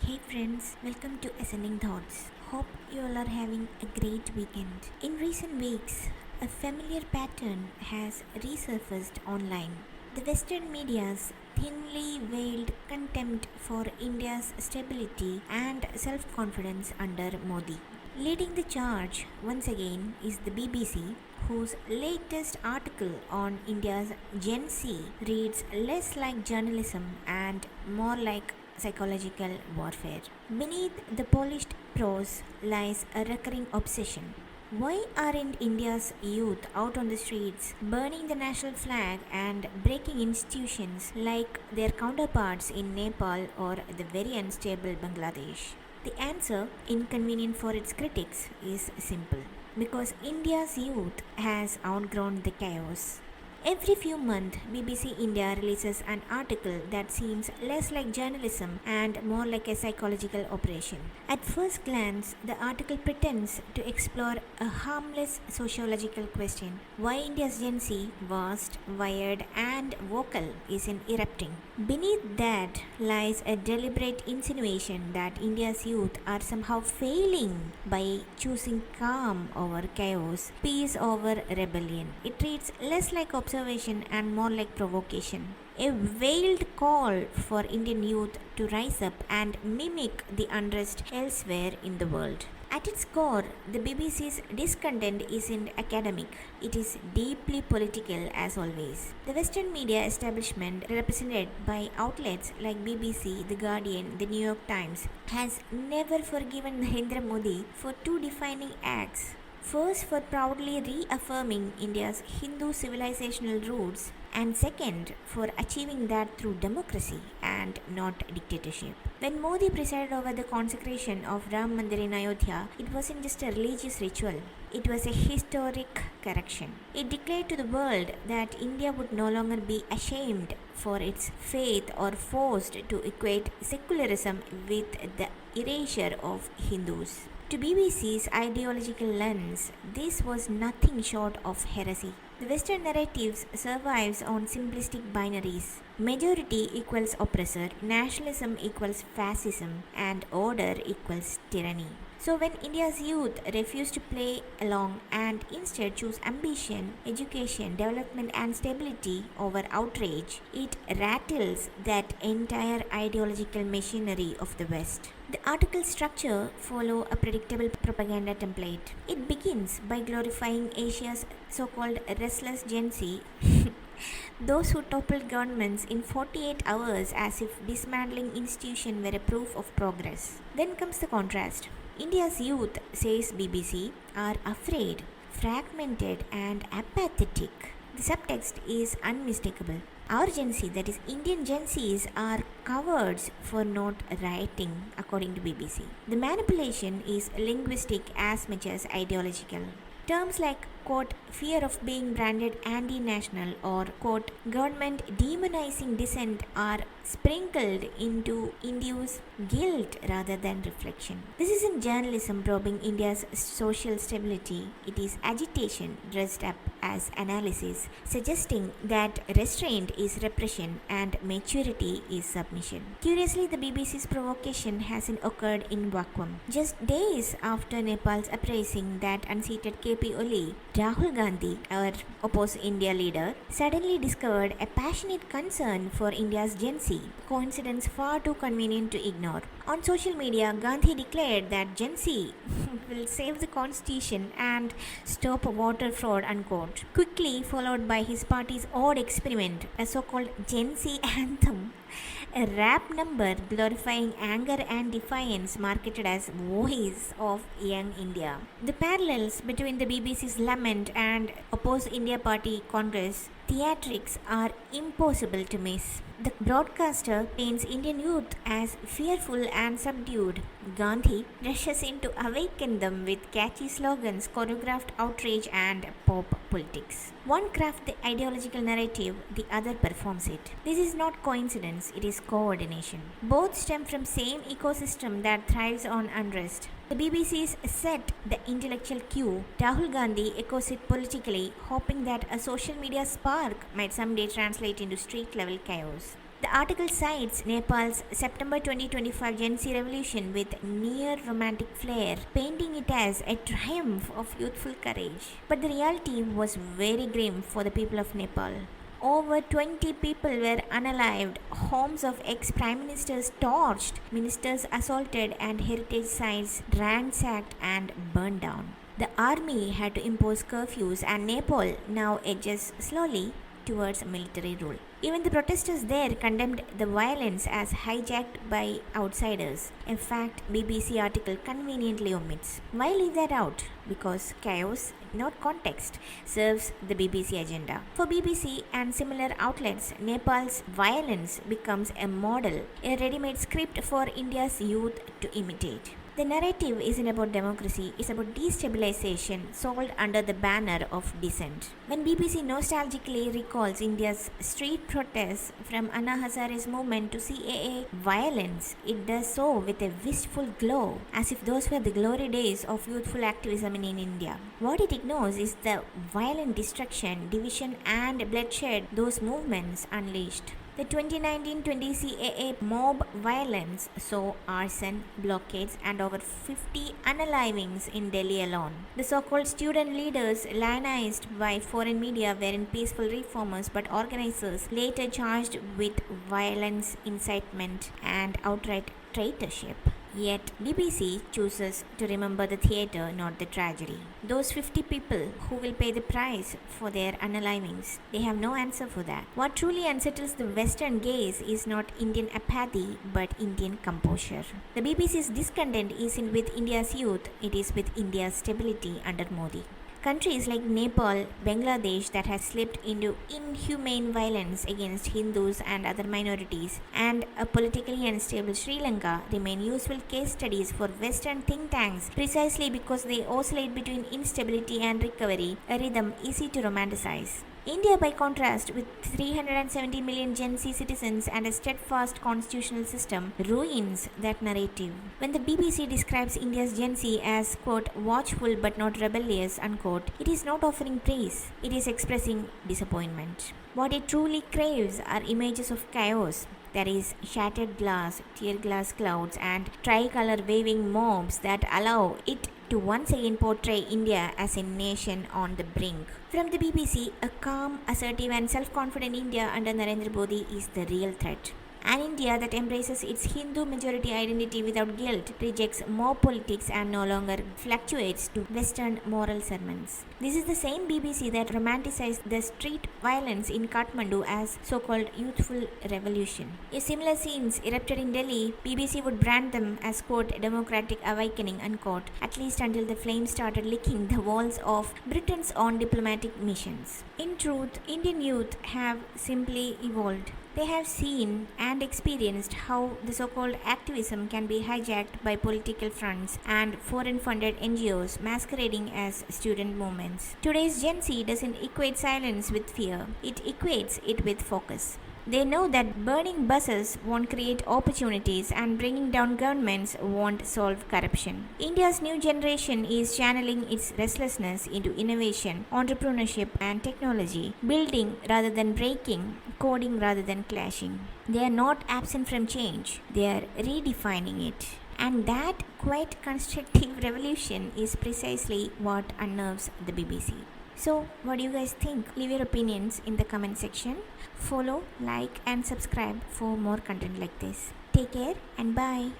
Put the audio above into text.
Hey friends, welcome to Ascending Thoughts. Hope you all are having a great weekend. In recent weeks, a familiar pattern has resurfaced online. The Western media's thinly veiled contempt for India's stability and self confidence under Modi. Leading the charge once again is the BBC, whose latest article on India's Gen Z reads less like journalism and more like psychological warfare. Beneath the polished prose lies a recurring obsession. Why aren't India's youth out on the streets burning the national flag and breaking institutions like their counterparts in Nepal or the very unstable Bangladesh? The answer, inconvenient for its critics, is simple. Because India's youth has outgrown the chaos. Every few months, BBC India releases an article that seems less like journalism and more like a psychological operation. At first glance, the article pretends to explore a harmless sociological question: why India's Gen Z, vast, wired, and vocal, isn't erupting. Beneath that lies a deliberate insinuation that India's youth are somehow failing by choosing calm over chaos, peace over rebellion. It reads less like observation and more like provocation. A veiled call for Indian youth to rise up and mimic the unrest elsewhere in the world. At its core, the BBC's discontent isn't academic, it is deeply political as always. The Western media establishment, represented by outlets like BBC, The Guardian, The New York Times, has never forgiven Narendra Modi for two defining acts. First, for proudly reaffirming India's Hindu civilizational roots, and second, for achieving that through democracy and not dictatorship. When Modi presided over the consecration of Ram Mandir in Ayodhya, it wasn't just a religious ritual, it was a historic correction. It declared to the world that India would no longer be ashamed for its faith or forced to equate secularism with the erasure of Hindus. To BBC's ideological lens, this was nothing short of heresy. The Western narrative survives on simplistic binaries. Majority equals oppressor, nationalism equals fascism, and order equals tyranny. So, when India's youth refuse to play along and instead choose ambition, education, development, and stability over outrage, it rattles that entire ideological machinery of the West. The article structure follow a predictable propaganda template. It begins by glorifying Asia's so-called restless Gen Z, those who toppled governments in 48 hours as if dismantling institutions were a proof of progress. Then comes the contrast. India's youth, says BBC, are afraid, fragmented, and apathetic. The subtext is unmistakable. Our Gen Z, that is Indian Gen Zs, are cowards for not rioting, according to BBC. The manipulation is linguistic as much as ideological. Terms like, quote, fear of being branded anti-national or, quote, government demonizing dissent are sprinkled into induce guilt rather than reflection. This isn't journalism probing India's social stability, it is agitation dressed up as analysis, suggesting that restraint is repression and maturity is submission. Curiously, the BBC's provocation hasn't occurred in vacuum. Just days after Nepal's uprising that unseated KP Oli, Rahul Gandhi, our opposed India leader, suddenly discovered a passionate concern for India's Gen Z, coincidence far too convenient to ignore. On social media, Gandhi declared that Gen Z will save the constitution and stop water fraud, unquote. Quickly followed by his party's odd experiment, a so-called Gen Z anthem, a rap number glorifying anger and defiance marketed as voice of young India. The parallels between the BBC's lament and opposed India Party Congress theatrics are impossible to miss. The broadcaster paints Indian youth as fearful and subdued. Gandhi rushes in to awaken them with catchy slogans, choreographed outrage, and pop politics. One crafts the ideological narrative, the other performs it. This is not coincidence, it is coordination. Both stem from same ecosystem that thrives on unrest. The BBC's set the intellectual cue. Rahul Gandhi echoes it politically, hoping that a social media spark might someday translate into street level chaos. The article cites Nepal's September 2025 Gen Z revolution with near romantic flair, painting it as a triumph of youthful courage. But the reality was very grim for the people of Nepal. Over 20 people were unalived, homes of ex prime ministers torched, ministers assaulted, and heritage sites ransacked and burned down. The army had to impose curfews, and Nepal now edges slowly towards military rule. Even the protesters there condemned the violence as hijacked by outsiders, a fact BBC article conveniently omits. Why leave that out? Because chaos, not context, serves the BBC agenda. For BBC and similar outlets, Nepal's violence becomes a model, a ready-made script for India's youth to imitate. The narrative isn't about democracy, it's about destabilization sold under the banner of dissent. When BBC nostalgically recalls India's street protests from Anna Hazare's movement to CAA violence, it does so with a wistful glow, as if those were the glory days of youthful activism in India. What it ignores is the violent destruction, division, and bloodshed those movements unleashed. The 2019-20 CAA mob violence saw arson, blockades, and over 50 unalivings in Delhi alone. The so-called student leaders lionized by foreign media were peaceful reformers, but organizers later charged with violence, incitement, and outright traitorship. Yet BBC chooses to remember the theatre, not the tragedy. Those 50 people who will pay the price for their unalivings, they have no answer for that. What truly unsettles the Western gaze is not Indian apathy but Indian composure. The BBC's discontent isn't with India's youth, it is with India's stability under Modi. Countries like Nepal, Bangladesh that has slipped into inhumane violence against Hindus and other minorities, and a politically unstable Sri Lanka remain useful case studies for Western think tanks precisely because they oscillate between instability and recovery, a rhythm easy to romanticize. India, by contrast, with 370 million Gen Z citizens and a steadfast constitutional system, ruins that narrative. When the BBC describes India's Gen Z as, quote, watchful but not rebellious, unquote, it is not offering praise, it is expressing disappointment. What it truly craves are images of chaos. There is shattered glass, tear glass clouds, and tricolor waving mobs that allow it to once again portray India as a nation on the brink. From the BBC, a calm, assertive, and self-confident India under Narendra Modi is the real threat. An India that embraces its Hindu majority identity without guilt, rejects mob politics, and no longer fluctuates to Western moral sermons. This is the same BBC that romanticized the street violence in Kathmandu as so-called youthful revolution. If similar scenes erupted in Delhi, BBC would brand them as, quote, democratic awakening, unquote, at least until the flames started licking the walls of Britain's own diplomatic missions. In truth, Indian youth have simply evolved. They have seen and experienced how the so-called activism can be hijacked by political fronts and foreign-funded NGOs masquerading as student movements. Today's Gen Z doesn't equate silence with fear, it equates it with focus. They know that burning buses won't create opportunities and bringing down governments won't solve corruption. India's new generation is channeling its restlessness into innovation, entrepreneurship, and technology, building rather than breaking, coding rather than clashing. They are not absent from change, they are redefining it. And that quite constructive revolution is precisely what unnerves the BBC. So, what do you guys think? Leave your opinions in the comment section. Follow, like, and subscribe for more content like this. Take care and bye.